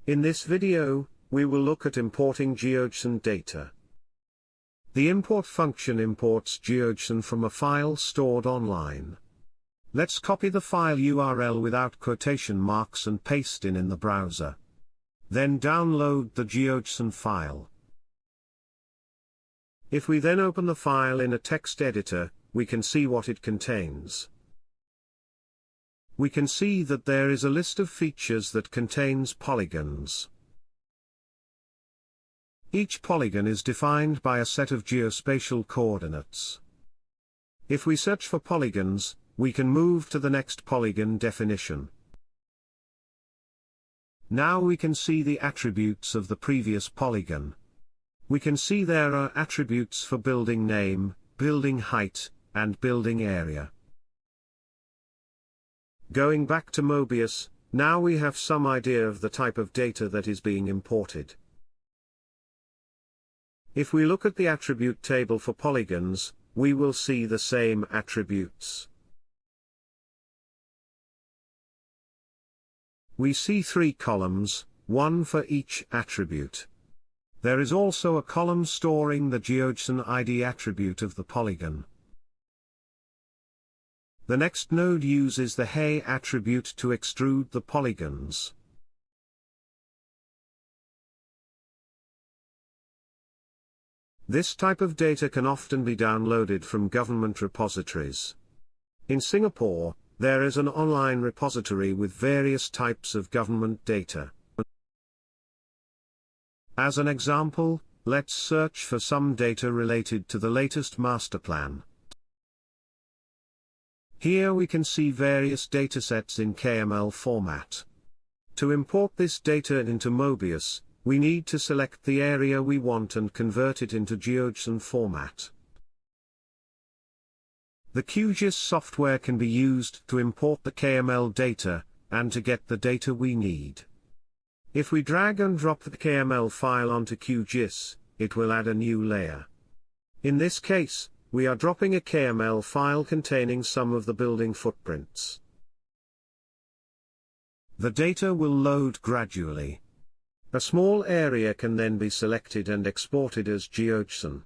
In this video, we will look at importing Geojson data. The import function imports Geojson from a file stored online. Let's copy the file URL without quotation marks and paste in the browser. Then download the Geojson file. If we then open the file in a text editor, we can see what it contains. We can see that there is a list of features that contains polygons. Each polygon is defined by a set of geospatial coordinates. If we search for polygons, we can move to the next polygon definition. Now we can see the attributes of the previous polygon. We can see there are attributes for building name, building height, and building area. Going back to Mobius, now we have some idea of the type of data that is being imported. If we look at the attribute table for polygons, we will see the same attributes. We see 3 columns, one for each attribute. There is also a column storing the Geojson ID attribute of the polygon. The next node uses the Hey attribute to extrude the polygons. This type of data can often be downloaded from government repositories. In Singapore, there is an online repository with various types of government data. As an example, let's search for some data related to the latest master plan. Here we can see various datasets in KML format. To import this data into Mobius, we need to select the area we want and convert it into Geojson format. The QGIS software can be used to import the KML data, and to get the data we need. If we drag and drop the KML file onto QGIS, it will add a new layer. In this case, we are dropping a KML file containing some of the building footprints. The data will load gradually. A small area can then be selected and exported as Geojson.